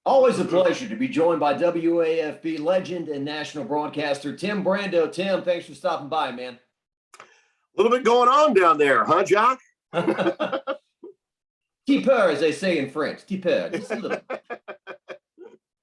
Always a pleasure to be joined by WAFB legend and national broadcaster Tim Brando. Tim, thanks for stopping by, man. A little bit going on down there, huh, Jock? Petit peu, as they say in French. Petit peu, just a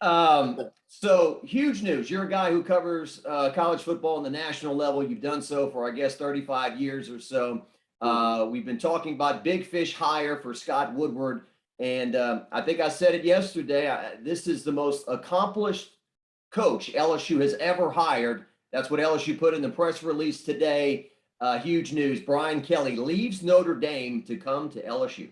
little. So huge news. You're a guy who covers college football on the national level. You've done so for, I guess, 35 years or so. We've been talking about big fish hire for Scott Woodward. And I think I said it yesterday. This is the most accomplished coach LSU has ever hired. That's what LSU put in the press release today. Huge news. Brian Kelly leaves Notre Dame to come to LSU.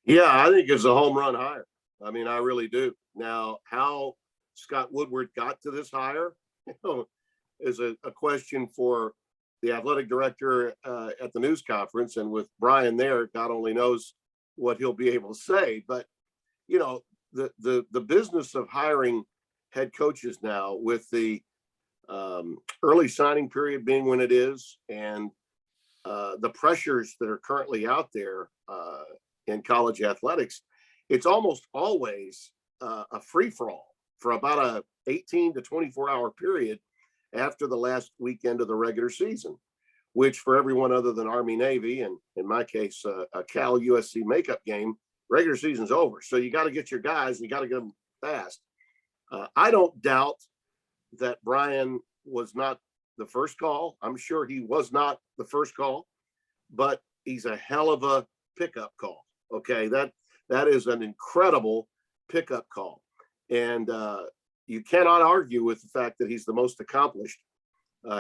Yeah, I think it's a home run hire. I mean, I really do. Now, how Scott Woodward got to this hire is a question for the athletic director at the news conference. And with Brian there, God only knows what he'll be able to say. But, you know, the business of hiring head coaches now with the early signing period being when it is, and the pressures that are currently out there in college athletics, it's almost always a free-for-all for about a 18 to 24-hour period after the last weekend of the regular season, which for everyone other than Army Navy, and in my case, a Cal USC makeup game, regular season's over. So you got to get your guys, and you got to get them fast. I don't doubt that Brian was not the first call. I'm sure he was not the first call, but he's a hell of a pickup call. Okay, that is an incredible pickup call. And you cannot argue with the fact that he's the most accomplished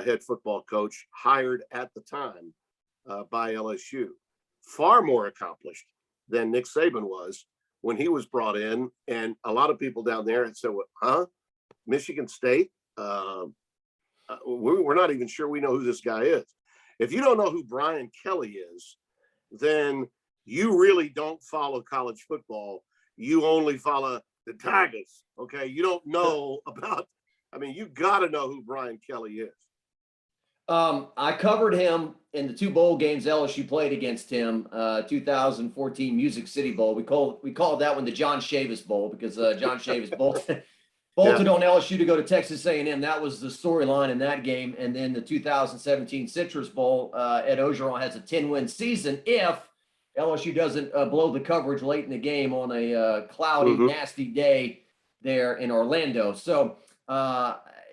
head football coach hired at the time by LSU. Far more accomplished than Nick Saban was when he was brought in. And a lot of people down there had said, huh? Michigan State? We're not even sure we know who this guy is. If you don't know who Brian Kelly is, then you really don't follow college football. You only follow the Tigers, okay? You don't know about, I mean, you got to know who Brian Kelly is. I covered him in the two bowl games LSU played against him, 2014 Music City Bowl. We called that one the John Chavis Bowl because John Chavis bolted on LSU to go to Texas A&M. That was the storyline in that game. And then the 2017 Citrus Bowl, Ed Ogeron has a 10-win season if LSU doesn't blow the coverage late in the game on a cloudy, nasty day there in Orlando. So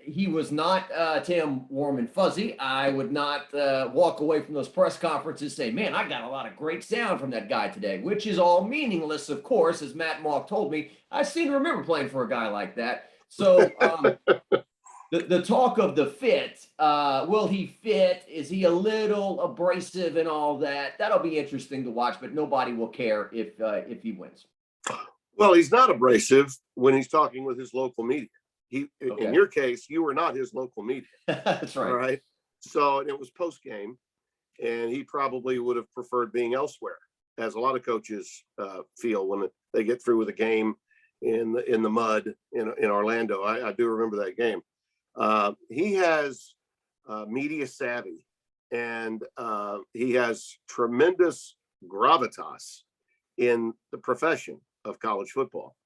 he was not, Tim, warm and fuzzy. I would not walk away from those press conferences saying, man, I got a lot of great sound from that guy today, which is all meaningless, of course, as Matt Mock told me. I seem to remember playing for a guy like that. So the talk of the fit, will he fit? Is he a little abrasive and all that? That'll be interesting to watch, but nobody will care if he wins. Well, he's not abrasive when he's talking with his local media. In your case, you were not his local media. That's right. All right. So it was post game, and he probably would have preferred being elsewhere, as a lot of coaches feel when they get through with a game in the mud in Orlando. I do remember that game. He has media savvy, and he has tremendous gravitas in the profession of college football.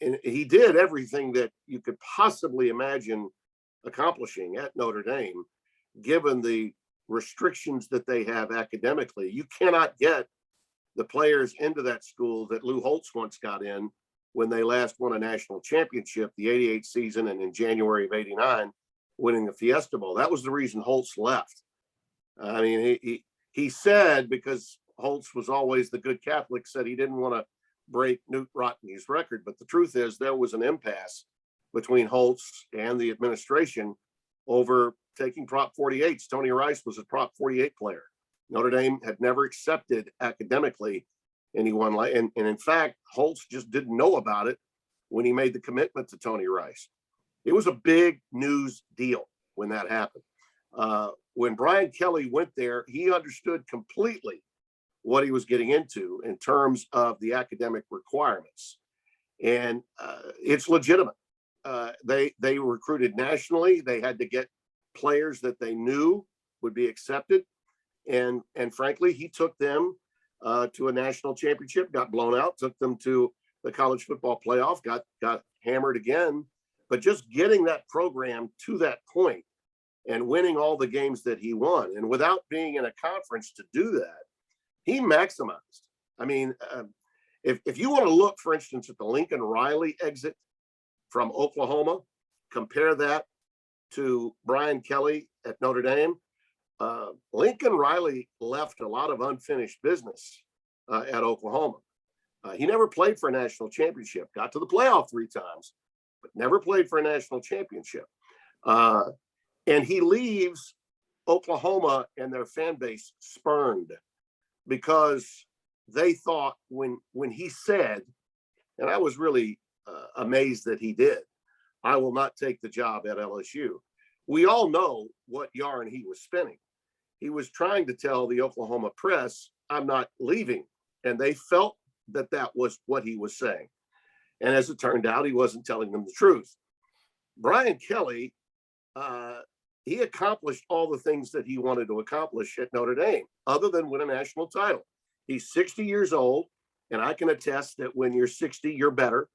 And he did everything that you could possibly imagine accomplishing at Notre Dame, given the restrictions that they have academically. You cannot get the players into that school that Lou Holtz once got in when they last won a national championship, the 88 season, and in January of 89, winning the Fiesta Bowl. That was the reason Holtz left. I mean, he said, because Holtz was always the good Catholic, said he didn't want to break Newt Rotney's record. But the truth is there was an impasse between Holtz and the administration over taking Prop 48s. Tony Rice was a Prop 48 player. Notre Dame had never accepted academically anyone like, and in fact, Holtz just didn't know about it when he made the commitment to Tony Rice. It was a big news deal when that happened. When Brian Kelly went there, he understood completely what he was getting into in terms of the academic requirements. And it's legitimate. They recruited nationally. They had to get players that they knew would be accepted. And frankly, he took them to a national championship, got blown out, took them to the college football playoff, got hammered again, but just getting that program to that point and winning all the games that he won, and without being in a conference to do that, he maximized. I mean, if you want to look, for instance, at the Lincoln Riley exit from Oklahoma, compare that to Brian Kelly at Notre Dame. Lincoln Riley left a lot of unfinished business at Oklahoma. He never played for a national championship, got to the playoff 3 times, but never played for a national championship. And he leaves Oklahoma and their fan base spurned because they thought when he said, and I was really amazed that he did, I will not take the job at LSU. We all know what yarn he was spinning. He was trying to tell the Oklahoma press, I'm not leaving. And they felt that that was what he was saying. And as it turned out, he wasn't telling them the truth. Brian Kelly, he accomplished all the things that he wanted to accomplish at Notre Dame, other than win a national title. He's 60 years old, and I can attest that when you're 60, you're better.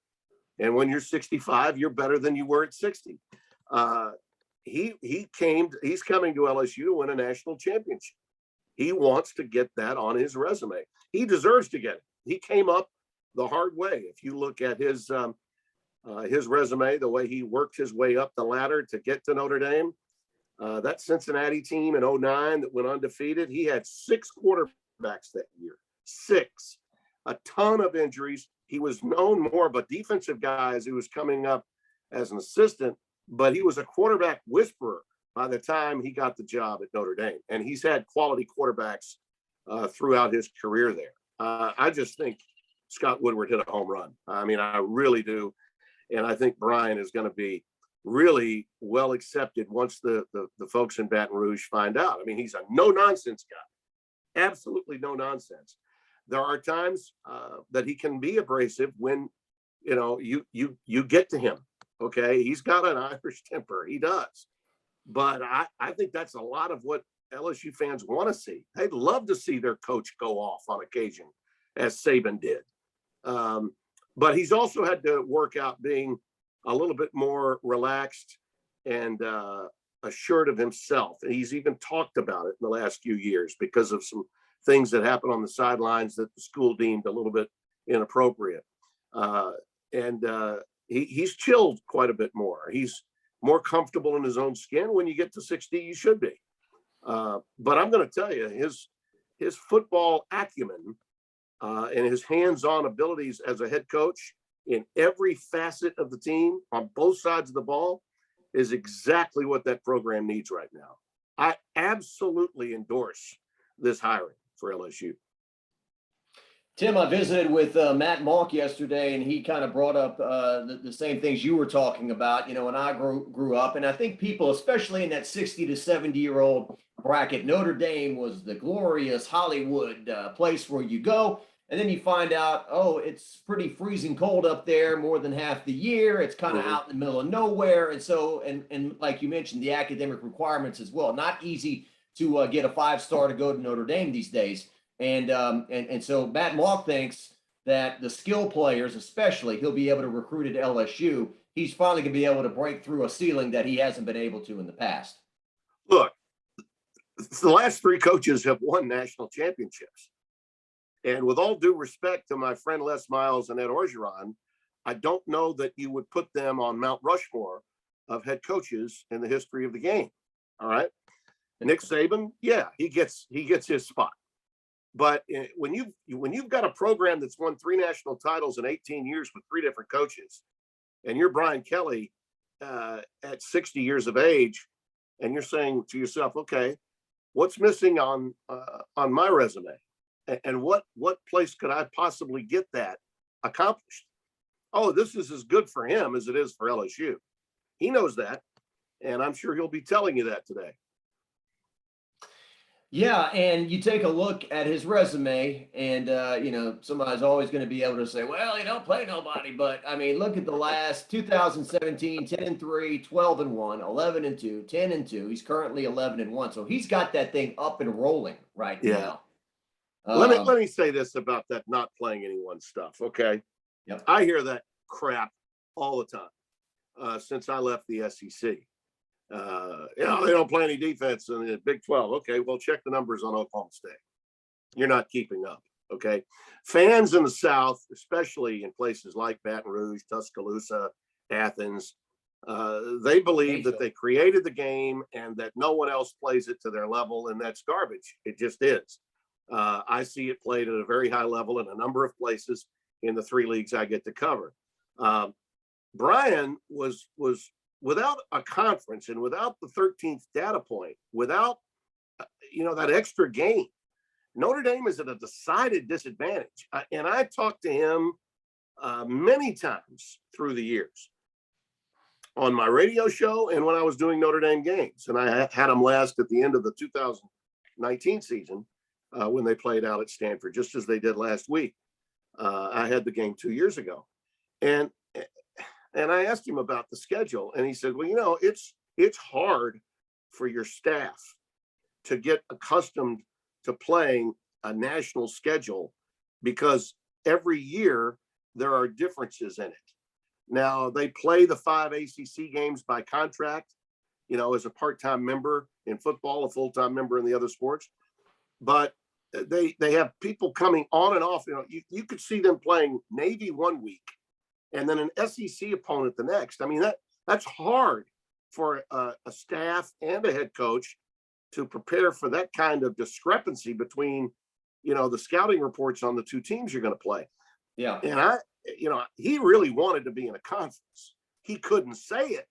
And when you're 65, you're better than you were at 60. He's coming to LSU to win a national championship. He wants to get that on his resume. He deserves to get it. He came up the hard way. If you look at his resume, the way he worked his way up the ladder to get to Notre Dame, that Cincinnati team in 2009 that went undefeated, he had 6 quarterbacks that year. 6. A ton of injuries. He was known more of a defensive guy as he was coming up as an assistant, but he was a quarterback whisperer by the time he got the job at Notre Dame. And he's had quality quarterbacks throughout his career there. I just think Scott Woodward hit a home run. I mean, I really do. And I think Brian is going to be really well accepted once the folks in Baton Rouge find out. I mean, he's a no-nonsense guy. Absolutely no nonsense. There are times that he can be abrasive when, you get to him. Okay. He's got an Irish temper. He does. But I think that's a lot of what LSU fans want to see. They'd love to see their coach go off on occasion, as Saban did. But he's also had to work out being a little bit more relaxed and assured of himself. And he's even talked about it in the last few years because of some things that happened on the sidelines that the school deemed a little bit inappropriate. He's chilled quite a bit more. He's more comfortable in his own skin. When you get to 60, you should be. But I'm going to tell you, his football acumen and his hands-on abilities as a head coach in every facet of the team on both sides of the ball is exactly what that program needs right now. I absolutely endorse this hiring for LSU. Tim, I visited with Matt Malk yesterday, and he kind of brought up the same things you were talking about, when I grew up. And I think people, especially in that 60 to 70-year-old bracket, Notre Dame was the glorious Hollywood place where you go. And then you find out, it's pretty freezing cold up there more than half the year. It's kind of out in the middle of nowhere. And so, and like you mentioned, the academic requirements as well. Not easy to get a 5-star to go to Notre Dame these days. And so Matt Malk thinks that the skill players, especially, he'll be able to recruit at LSU. He's finally going to be able to break through a ceiling that he hasn't been able to in the past. Look, the last 3 coaches have won national championships. And with all due respect to my friend Les Miles and Ed Orgeron, I don't know that you would put them on Mount Rushmore of head coaches in the history of the game. All right. And Nick Saban, yeah, he gets his spot. But when you've got a program that's won 3 national titles in 18 years with 3 different coaches, and you're Brian Kelly at 60 years of age, and you're saying to yourself, okay, what's missing on my resume? And what place could I possibly get that accomplished? Oh, this is as good for him as it is for LSU. He knows that, and I'm sure he'll be telling you that today. Yeah, and you take a look at his resume, and somebody's always going to be able to say, well, he don't play nobody. But I mean, look at the last 2017, 10-3, 12-1, 11-2, 10-2. He's currently 11-1. So he's got that thing up and rolling right now. Let me say this about that not playing anyone stuff, okay? Yep. I hear that crap all the time since I left the SEC. They don't play any defense in the Big 12. Okay, well, check the numbers on Oklahoma State. You're not keeping up. Okay. Fans in the South, especially in places like Baton Rouge, Tuscaloosa, Athens, they believe that they created the game and that no one else plays it to their level, and that's garbage. It just is. I see it played at a very high level in a number of places in the 3 leagues I get to cover. Brian was without a conference and without the 13th data point, without that extra game. Notre Dame is at a decided disadvantage. And I talked to him many times through the years on my radio show and when I was doing Notre Dame games. And I had him last at the end of the 2019 season when they played out at Stanford, just as they did last week. I had the game 2 years ago. And I asked him about the schedule. And he said, well, it's hard for your staff to get accustomed to playing a national schedule because every year there are differences in it. Now they play the 5 ACC games by contract, as a part-time member in football, a full-time member in the other sports, but they have people coming on and off. You could see them playing Navy 1 week and then an SEC opponent the next. I mean, that's hard for a staff and a head coach to prepare for that kind of discrepancy between, the scouting reports on the 2 teams you're going to play. Yeah. And he really wanted to be in a conference. He couldn't say it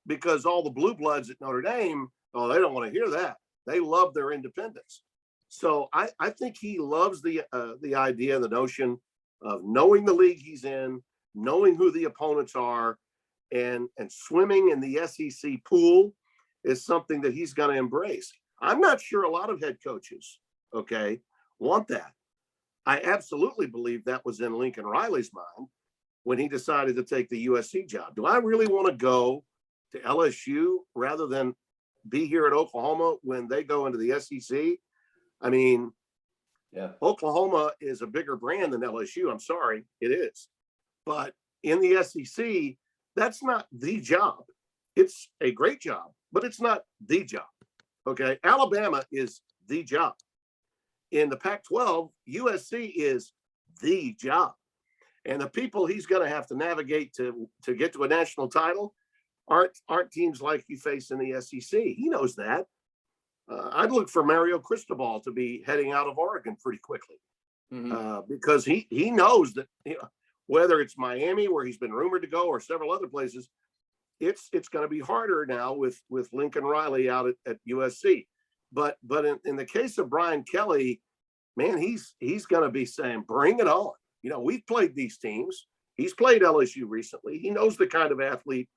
because all the blue bloods at Notre Dame, they don't want to hear that. They love their independence. So I think he loves the idea, the notion of knowing the league he's in, knowing who the opponents are, and swimming in the SEC pool is something that he's going to embrace. I'm not sure a lot of head coaches, want that. I absolutely believe that was in Lincoln Riley's mind when he decided to take the USC job. Do I really want to go to LSU rather than be here at Oklahoma when they go into the SEC? I mean, yeah, Oklahoma is a bigger brand than LSU. I'm sorry, it is. But in the SEC, that's not the job. It's a great job, but it's not the job. Okay. Alabama is the job. In the Pac-12, USC is the job. And the people he's going to have to navigate to get to a national title aren't teams like you face in the SEC. He knows that. I'd look for Mario Cristobal to be heading out of Oregon pretty quickly because he knows that whether it's Miami, where he's been rumored to go, or several other places, it's going to be harder now with Lincoln Riley out at USC. But in the case of Brian Kelly, man, he's going to be saying, bring it on. We've played these teams. He's played LSU recently. He knows the kind of athlete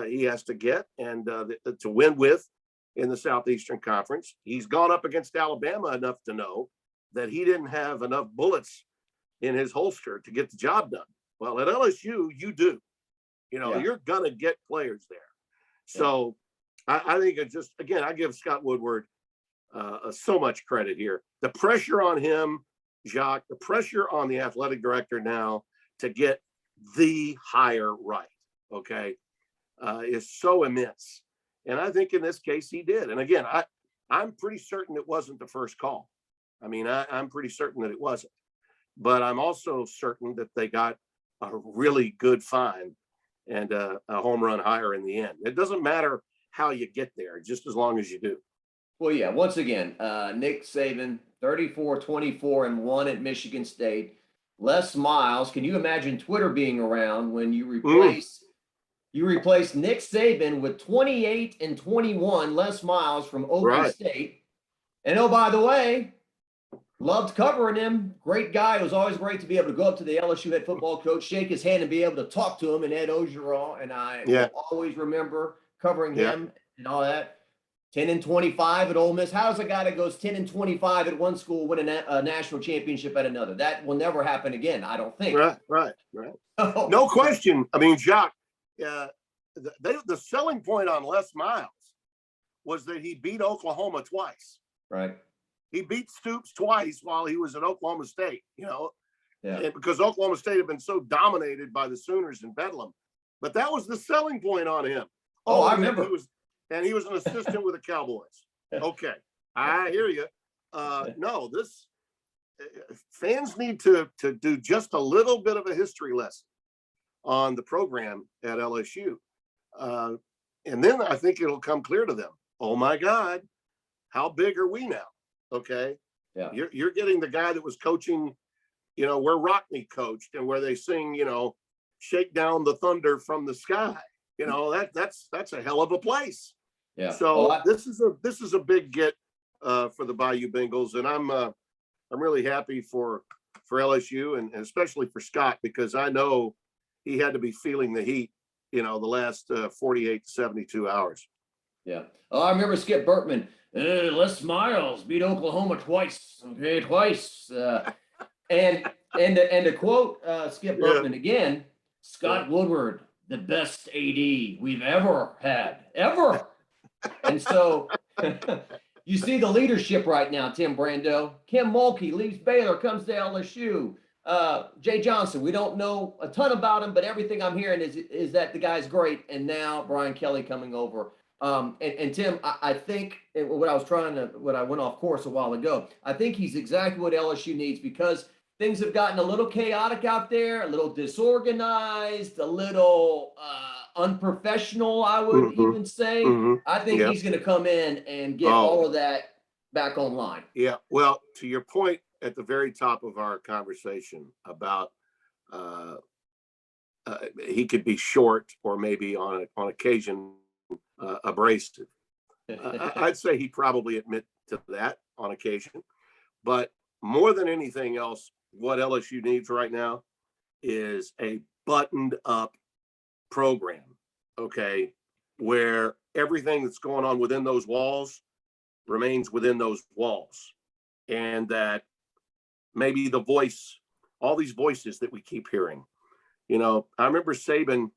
he has to get and to win with in the Southeastern Conference. He's gone up against Alabama enough to know that he didn't have enough bullets in his holster to get the job done. Well, at LSU, you do. You're going to get players there. So I think it just, again, I give Scott Woodward so much credit here. The pressure on him, Jacques, the pressure on the athletic director now to get the hire right, is so immense. And I think in this case he did. And again, I'm pretty certain it wasn't the first call. I mean, I'm pretty certain that it wasn't. But I'm also certain that they got a really good find and a home run hire in the end. It doesn't matter how you get there, just as long as you do. Well, yeah, once again, Nick Saban, 34-24-1 at Michigan State. Les Miles, can you imagine Twitter being around when you replace Nick Saban with 28-21 Les Miles from Okie State? And oh, by the way, loved covering him. Great guy. It was always great to be able to go up to the LSU head football coach, shake his hand, and be able to talk to him, and Ed Ogeron. And I will always remember covering him and all that. 10-25 at Ole Miss. How does a guy that goes 10-25 at one school win a national championship at another? That will never happen again, I don't think. Right. No question. I mean, Jacques, the selling point on Les Miles was that he beat Oklahoma twice. Right. He beat Stoops twice while he was at Oklahoma State, Yeah. And because Oklahoma State had been so dominated by the Sooners in Bedlam, but that was the selling point on him. Oh, I and remember. He was an assistant with the Cowboys. Okay, I hear you. No, this fans need to do just a little bit of a history lesson on the program at LSU. And then I think it'll come clear to them. Oh my God, how big are we now? Okay. Yeah. You're getting the guy that was coaching, where Rockney coached and where they sing, shake down the thunder from the sky. That's a hell of a place. Yeah. So this is a big get for the Bayou Bengals. And I'm really happy for LSU and especially for Scott, because I know he had to be feeling the heat, the last 48 to 72 hours. Yeah. Oh, I remember Skip Bertman. Les Miles beat Oklahoma twice. Okay, twice. And to quote Skip Bertman again, Scott Woodward, the best AD we've ever had, ever. And so you see the leadership right now, Tim Brando. Kim Mulkey leaves Baylor, comes to LSU. Jay Johnson, we don't know a ton about him, but everything I'm hearing is that the guy's great. And now Brian Kelly coming over. And Tim, I think what I went off course a while ago, I think he's exactly what LSU needs, because things have gotten a little chaotic out there, a little disorganized, a little unprofessional, I would even say. I think he's going to come in and get all of that back online. Yeah. Well, to your point at the very top of our conversation about he could be short or maybe on occasion abrasive. I'd say he probably admit to that on occasion, but more than anything else, what LSU needs right now is a buttoned up program, okay, where everything that's going on within those walls remains within those walls, and that maybe all these voices that we keep hearing, I remember Saban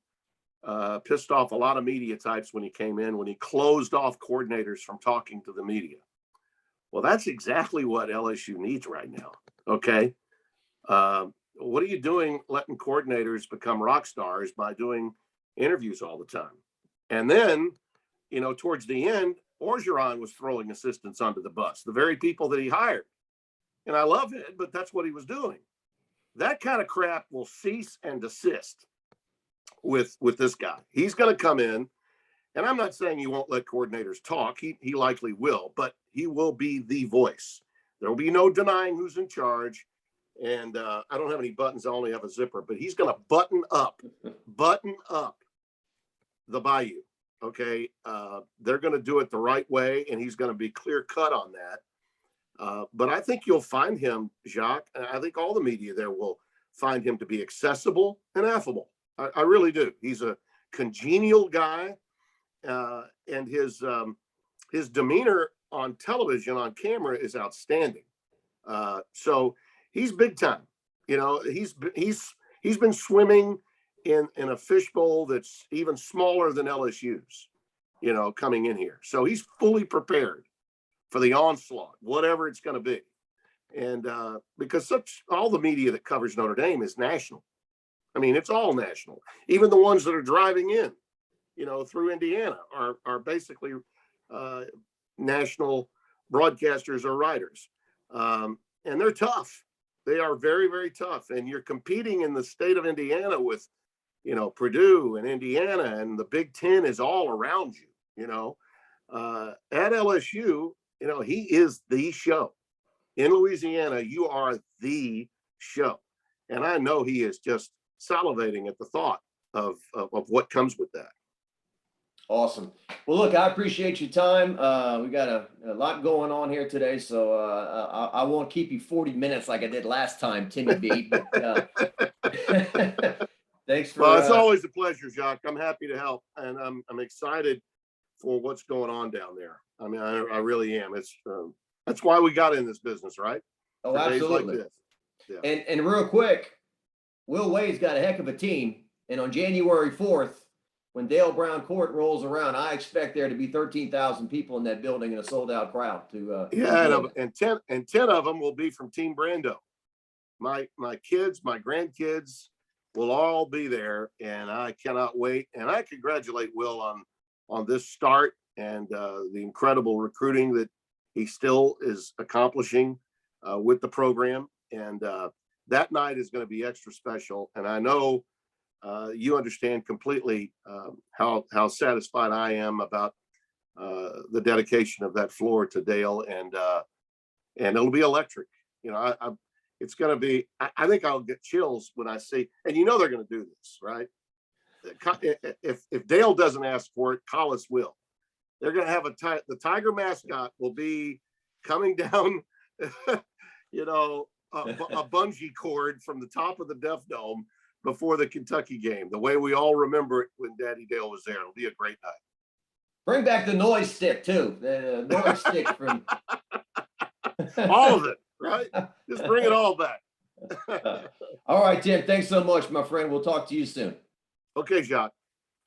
pissed off a lot of media types when he came in, when he closed off coordinators from talking to the media. Well, that's exactly what LSU needs right now. Okay. What are you doing letting coordinators become rock stars by doing interviews all the time? And then, towards the end, Orgeron was throwing assistants onto the bus, the very people that he hired. And I love it, but that's what he was doing. That kind of crap will cease and desist with this guy. He's going to come in, and I'm not saying he won't let coordinators talk. He likely will, but he will be the voice. There will be no denying who's in charge. And I don't have any buttons. I only have a zipper, but he's going to button up the Bayou. Okay. They're going to do it the right way, and he's going to be clear cut on that. But I think you'll find him, Jacques, and I think all the media there will find him to be accessible and affable. I really do. He's a congenial guy, and his demeanor on television, on camera, is outstanding. So he's big time. He's been swimming in a fishbowl that's even smaller than LSU's, coming in here. So he's fully prepared for the onslaught, whatever it's going to be. And because all the media that covers Notre Dame is national. I mean, it's all national. Even the ones that are driving in, through Indiana are basically national broadcasters or writers. And they're tough. They are very, very tough. And you're competing in the state of Indiana with, Purdue and Indiana, and the Big Ten is all around you, at LSU, he is the show. In Louisiana, you are the show. And I know he is just salivating at the thought of what comes with that. Awesome. Well, look, I appreciate your time. We got a lot going on here today, so I won't keep you 40 minutes like I did last time, Timmy B. But, thanks for. Well, it's always a pleasure, Jacques. I'm happy to help, and I'm excited for what's going on down there. I mean, I really am. It's that's why we got in this business, right? Oh, For absolutely. days like this. Yeah. And real quick, Will Wade's got a heck of a team, and on January 4th. When Dale Brown Court rolls around, I expect there to be 13,000 people in that building and a sold-out crowd. And 10 of them will be from Team Brando. my kids, my grandkids will all be there, and I cannot wait. And I congratulate Will on this start and the incredible recruiting that he still is accomplishing with the program. And that night is going to be extra special. And I know you understand completely how satisfied I am about the dedication of that floor to Dale, and it'll be electric. You know, it's going to be. I think I'll get chills when I see, and you know they're going to do this, right? If Dale doesn't ask for it, Collis will. They're going to have the Tiger mascot will be coming down, you know, a bungee cord from the top of the Deaf Dome before the Kentucky game, the way we all remember it when Daddy Dale was there. It'll be a great night. Bring back the noise stick too. The noise stick from all of it, right? Just bring it all back. All right, Tim. Thanks so much, my friend. We'll talk to you soon. Okay, Jacques.